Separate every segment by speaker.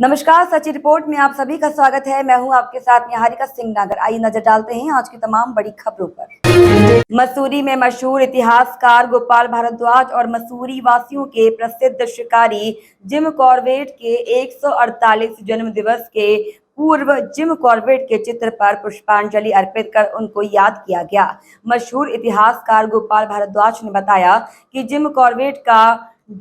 Speaker 1: नमस्कार, सच्ची रिपोर्ट में आप सभी का स्वागत है। मैं हूं आपके साथ निहारिका सिंह नागर। आइए नजर डालते हैं आज की तमाम बड़ी खबरों पर। मसूरी में मशहूर इतिहासकार गोपाल भारद्वाज और मसूरी वासियों के प्रसिद्ध शिकारी जिम कॉर्बेट के 148 जन्म दिवस के पूर्व जिम कॉर्बेट के चित्र पर पुष्पांजलि अर्पित कर उनको याद किया गया। मशहूर इतिहासकार गोपाल भारद्वाज ने बताया कि जिम कॉर्बेट का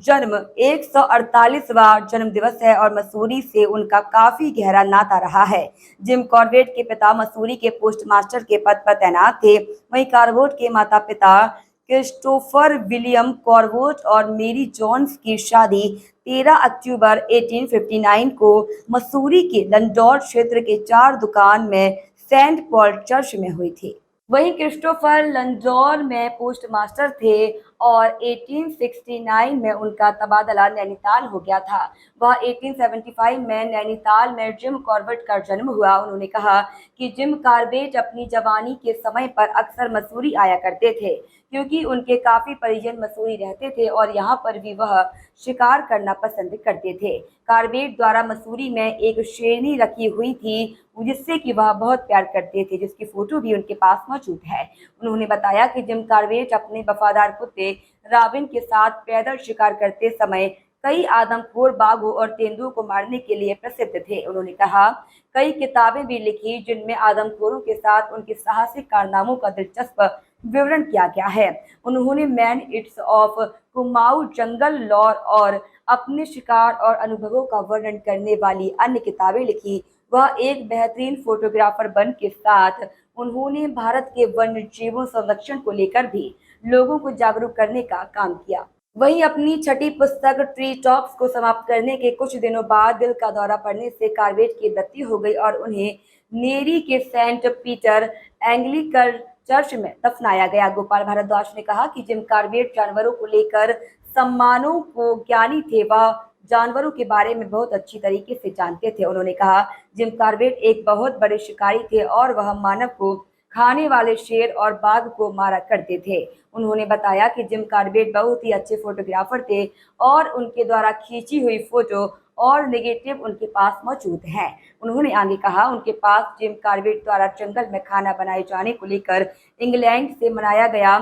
Speaker 1: जन्म 148वां जन्म दिवस है और मसूरी से उनका काफी गहरा नाता रहा है। जिम कॉर्बेट के पिता मसूरी के पोस्टमास्टर के पद पर तैनात थे। वहीं कॉर्बेट के माता पिता क्रिस्टोफर विलियम कॉर्बेट और मेरी जोन्स की शादी 13 अक्टूबर 1859 को मसूरी के लंडौर क्षेत्र के 4 दुकान में सेंट पॉल चर्च में हुई थी। वहीं क्रिस्टोफर लंडौर में पोस्टमास्टर थे और 1869 में उनका तबादला नैनीताल हो गया था। वह 1875 में नैनीताल में जिम कॉर्बेट का जन्म हुआ। उन्होंने कहा कि जिम कॉर्बेट अपनी जवानी के समय पर अक्सर मसूरी आया करते थे क्योंकि उनके काफी परिजन मसूरी रहते थे और यहाँ पर भी वह शिकार करना पसंद करते थे। कॉर्बेट द्वारा मसूरी में एक शेरनी रखी हुई थी जिससे कि वह बहुत प्यार करते थे, जिसकी फोटो भी उनके पास मौजूद है। उन्होंने बताया कि जिम कॉर्बेट अपने वफादार कुत्ते रॉबिन के साथ पैदल शिकार करते समय कई आदमखोर बाघों और तेंदुओं को मारने के लिए प्रसिद्ध थे। उन्होंने कहा कई किताबें भी लिखी जिनमें आदमखोरों के साथ उनके साहसिक कारनामों का दिलचस्प विवरण किया गया है। उन्होंने man eaters of Kumaon, jungle lore और अपने शिकार और अनुभवों का वर्णन करने वाली अन्य किताबें लिखी। वह एक बेहतरीन फोटोग्राफर बन के साथ उन्होंने भारत के वन्य जीवों संरक्षण को लेकर भी लोगों को जागरूक करने का काम किया। वहीं अपनी छठी पुस्तक ट्री टॉप्स को समाप्त करने के कुछ दिनों बाद दिल का दौरा पड़ने से कॉर्बेट की मृत्यु हो गई और उन्हें नेरी के सेंट पीटर एंग्लिकन चर्च में दफनाया गया। गोपाल भारद्वाज ने कहा कि जिम कॉर्बेट जानवरों को लेकर सम्मानों को ज्ञानी थे। वह जानवरों के बारे में बहुत अच्छी तरीके से जानते थे। उन्होंने कहा जिम कॉर्बेट एक बहुत बड़े शिकारी थे और वह मानव को खाने वाले शेर और बाघ को मारा करते थे। उन्होंने बताया कि जिम कॉर्बेट बहुत ही अच्छे फोटोग्राफर थे और उनके द्वारा खींची हुई फोटो और नेगेटिव उनके पास मौजूद हैं। उन्होंने आगे कहा उनके पास जिम कॉर्बेट द्वारा जंगल में खाना बनाए जाने को लेकर इंग्लैंड से मनाया गया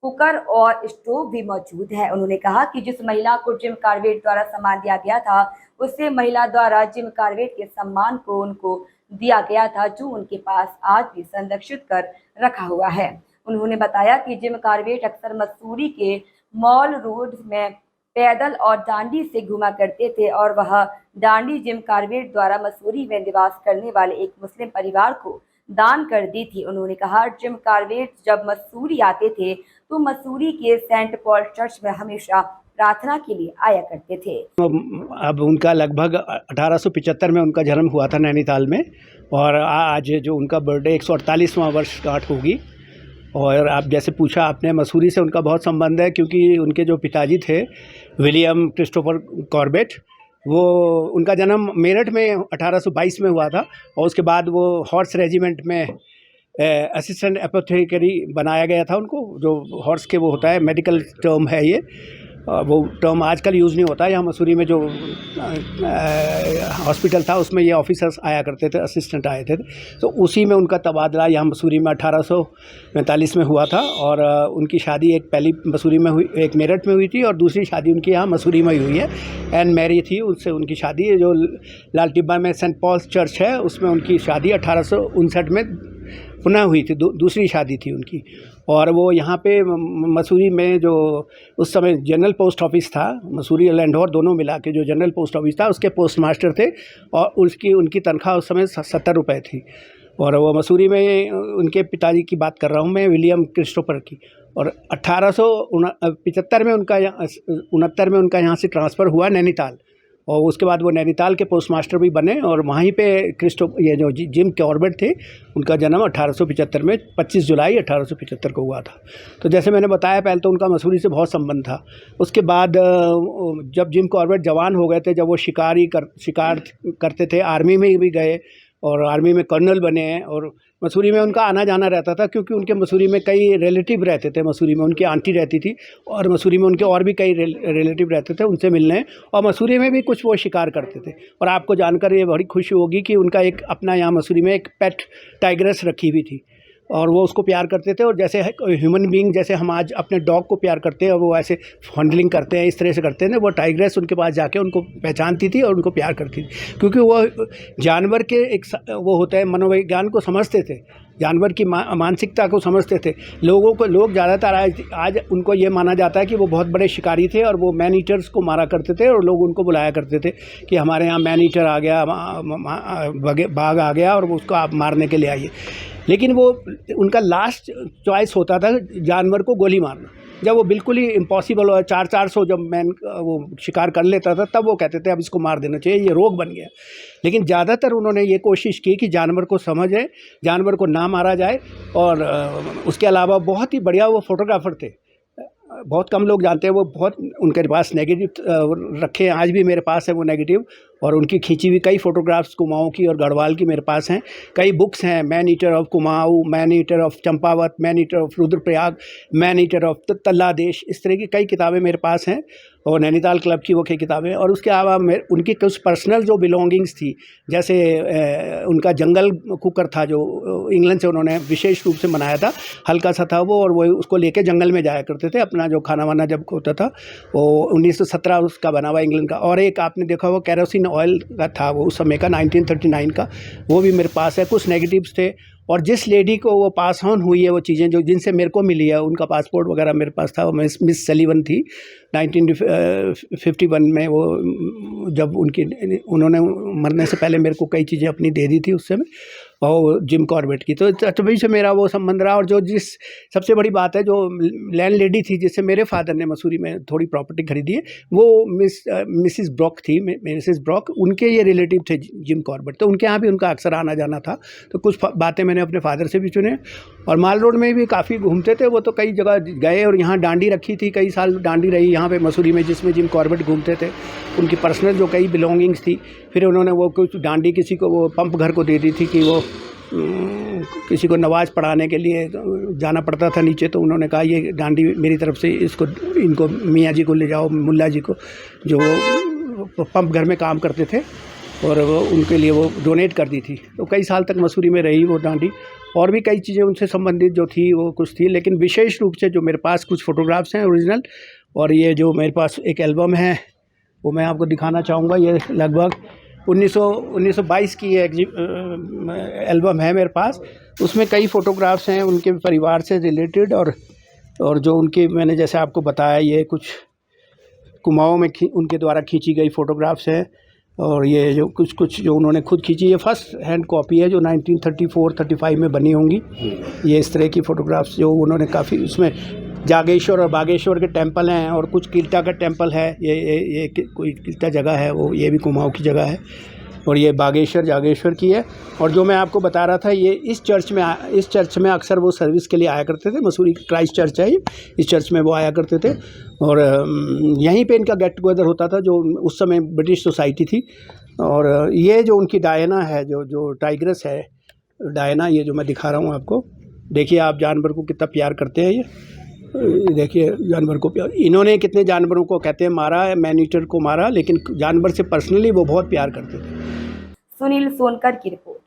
Speaker 1: कुकर और स्टोव भी मौजूद है। उन्होंने कहा कि जिस महिला को जिम कॉर्बेट द्वारा सम्मान दिया गया था उसे महिला द्वारा जिम कॉर्बेट के सम्मान को उनको दिया गया था जो उनके पास आज भी संरक्षित कर रखा हुआ है। उन्होंने बताया कि जिम कॉर्बेट अक्सर मसूरी के मॉल रोड में पैदल और डांडी से घुमा करते थे और वह डांडी जिम कॉर्बेट द्वारा मसूरी में निवास करने वाले एक मुस्लिम परिवार को दान कर दी थी। उन्होंने कहा जिम कॉर्बेट जब मसूरी आते थे तो मसूरी के सेंट पॉल चर्च में हमेशा प्रार्थना के लिए आया करते थे।
Speaker 2: अब उनका लगभग 1875 में उनका जन्म हुआ था नैनीताल में और आज जो उनका बर्थडे 148वां वर्ष गांठ होगी। और आप जैसे पूछा आपने, मसूरी से उनका बहुत संबंध है क्योंकि उनके जो पिताजी थे विलियम क्रिस्टोफर कॉर्बेट, वो उनका जन्म मेरठ में 1822 में हुआ था और उसके बाद वो हॉर्स रेजिमेंट में असिस्टेंट एपोथेकेरी बनाया गया था उनको। जो हॉर्स के वो होता है, मेडिकल टर्म है ये, वो टर्म आजकल यूज़ नहीं होता है। यहाँ मसूरी में जो हॉस्पिटल था उसमें ये ऑफिसर्स आया करते थे, असिस्टेंट आए थे, तो उसी में उनका तबादला यहाँ मसूरी में 1845 में हुआ था। और उनकी शादी एक पहली मसूरी में हुई, एक मेरठ में हुई थी और दूसरी शादी उनकी यहाँ मसूरी में हुई है। एन मैरी थी, उससे उनकी शादी जो लाल टिब्बा में सेंट पॉल्स चर्च है उसमें उनकी शादी 1859 में पुनः हुई थी, दूसरी शादी थी उनकी। और वो यहाँ पे मसूरी में जो उस समय जनरल पोस्ट ऑफिस था, मसूरी और लैंडौर दोनों मिला के जो जनरल पोस्ट ऑफिस था उसके पोस्ट मास्टर थे और उनकी तनख्वाह उस समय 70 रुपये थी। और वो मसूरी में उनके पिताजी की बात कर रहा हूँ मैं, विलियम क्रिस्टोफर की। और 1875 में उनका 69 में उनका यहाँ से ट्रांसफ़र हुआ नैनीताल और उसके बाद वो नैनीताल के पोस्ट मास्टर भी बने और वहीं पे ये जो जिम कॉर्बेट थे उनका जन्म 1875 में 25 जुलाई 1875 को हुआ था। तो जैसे मैंने बताया पहले तो उनका मसूरी से बहुत संबंध था। उसके बाद जब जिम कॉर्बेट जवान हो गए थे, जब वो शिकार करते थे, आर्मी में भी गए और आर्मी में कर्नल बने हैं। और मसूरी में उनका आना जाना रहता था, क्योंकि उनके मसूरी में कई रिलेटिव रहते थे। मसूरी में उनकी आंटी रहती थी और मसूरी में उनके और भी कई रिलेटिव रहते थे, उनसे मिलने। और मसूरी में भी कुछ वो शिकार करते थे। और आपको जानकर ये बड़ी खुशी होगी कि उनका एक अपना यहाँ मसूरी में एक पेट टाइग्रेस रखी हुई थी और वो उसको प्यार करते थे। और जैसे ह्यूमन बीइंग जैसे हम आज अपने डॉग को प्यार करते हैं और वो ऐसे फंडलिंग करते हैं, इस तरह से करते हैं ना, वो टाइग्रेस उनके पास जाके उनको पहचानती थी और उनको प्यार करती थी, क्योंकि वो जानवर के एक वो होता है मनोविज्ञान को समझते थे, जानवर की मानसिकता को समझते थे। लोग ज़्यादातर आज उनको ये माना जाता है कि वो बहुत बड़े शिकारी थे और वो मैन ईटर्स को मारा करते थे और लोग उनको बुलाया करते थे कि हमारे यहाँ मैन ईटर आ गया, बाघ आ गया और उसको आप मारने के लिए आइए। लेकिन वो उनका लास्ट चॉइस होता था जानवर को गोली मारना। जब वो बिल्कुल ही इम्पॉसिबल हो, 400 जब मैन वो शिकार कर लेता था, तब वो कहते थे अब इसको मार देना चाहिए, ये रोग बन गया। लेकिन ज़्यादातर उन्होंने ये कोशिश की कि जानवर को समझे, जानवर को ना मारा जाए। और उसके अलावा बहुत ही बढ़िया वो फोटोग्राफर थे, बहुत कम लोग जानते हैं। वो बहुत उनके पास नेगेटिव रखे हैं, आज भी मेरे पास है वो नेगेटिव। और उनकी खींची हुई कई फ़ोटोग्राफ्स कुमाऊँ की और गढ़वाल की मेरे पास हैं। कई बुक्स हैं, man eater of Kumaon, man eater of Champawat, man eater of Rudraprayag, man eater of तल्ला देश, इस तरह की कई किताबें मेरे पास हैं। और नैनीताल क्लब की वो कई किताबें। और उसके अलावा उनकी कुछ पर्सनल जो बिलोंगिंग्स थी, जैसे उनका जंगल कुकर था जो इंग्लैंड से उन्होंने विशेष रूप से बनाया था, हल्का सा था वो, और वो उसको लेके जंगल में जाया करते थे अपना जो खाना वाना जब होता था। वो 1917 उसका बना हुआ इंग्लैंड का। और एक आपने देखा हुआ केरोसिन ऑयल का था वो उस समय का, 1939 का, वो भी मेरे पास है। कुछ नेगेटिव्स थे। और जिस लेडी को वो पास ऑन हुई है वो चीज़ें जो जिनसे मेरे को मिली है, उनका पासपोर्ट वगैरह मेरे पास था, वो मिस सलीवन थी। 1951 में वो जब उन्होंने मरने से पहले मेरे को कई चीज़ें अपनी दे दी थी उस समय, और जिम कॉर्बेट की। तो तभी से मेरा वो संबंध रहा। और जो जिस सबसे बड़ी बात है, जो लैंड लेडी थी जिससे मेरे फादर ने मसूरी में थोड़ी प्रॉपर्टी खरीदी है, वो मिसिस ब्रॉक थी, मिसिस ब्रॉक। उनके ये रिलेटिव थे जिम कॉर्बेट, तो उनके यहाँ भी उनका अक्सर आना जाना था। तो कुछ बातें मैंने अपने फादर से भी सुने। और माल रोड में भी काफ़ी घूमते थे वो, तो कई जगह गए। और यहाँ डांडी रखी थी, कई साल डांडी रही यहाँ पे मसूरी में, जिसमें जिम कॉर्बेट घूमते थे। उनकी पर्सनल जो कई बिलोंगिंग्स थी। फिर उन्होंने वो कुछ डांडी किसी को वो पंप घर को दे दी थी कि वो किसी को नमाज पढ़ाने के लिए जाना पड़ता था नीचे, तो उन्होंने कहा ये डांडी मेरी तरफ से इनको मियाँ जी को ले जाओ, मुल्ला जी को, जो वो पंप घर में काम करते थे, और वो उनके लिए वो डोनेट कर दी थी। तो कई साल तक मसूरी में रही वो डांडी। और भी कई चीज़ें उनसे संबंधित जो थी वो कुछ थी। लेकिन विशेष रूप से जो मेरे पास कुछ फ़ोटोग्राफ्स हैं ओरिजिनल, और ये जो मेरे पास एक एल्बम है वो मैं आपको दिखाना चाहूँगा। ये लगभग 1922 की एल्बम है मेरे पास। उसमें कई फ़ोटोग्राफ्स हैं उनके परिवार से रिलेटेड, और जो उनके मैंने जैसे आपको बताया, ये कुछ कुमाऊँ में उनके द्वारा खींची गई फ़ोटोग्राफ्स हैं। और ये जो कुछ जो उन्होंने खुद खींची, ये फर्स्ट हैंड कॉपी है जो 1934-35 में बनी होंगी। ये इस तरह की फ़ोटोग्राफ्स जो उन्होंने काफ़ी, उसमें जागेश्वर और बागेश्वर के टेंपल हैं, और कुछ किल्टा का टेंपल है। ये कोई किल्टा जगह है वो, ये भी कुमाऊँ की जगह है। और ये बागेश्वर जागेश्वर की है। और जो मैं आपको बता रहा था, ये इस चर्च में अक्सर वो सर्विस के लिए आया करते थे। मसूरी क्राइस्ट चर्च है, इस चर्च में वो आया करते थे। और यहीं पे इनका गेट टुगेदर होता था, जो उस समय ब्रिटिश सोसाइटी थी। और ये जो उनकी डायना है, जो टाइग्रेस है डायना, ये जो मैं दिखा रहा हूँ आपको, देखिए आप जानवर को कितना प्यार करते हैं। ये देखिए जानवर को प्यार, इन्होंने कितने जानवरों को कहते हैं मारा है, मैन ईटर को मारा, लेकिन जानवर से पर्सनली वो बहुत प्यार करते थे।
Speaker 1: सुनील सोनकर की रिपोर्ट।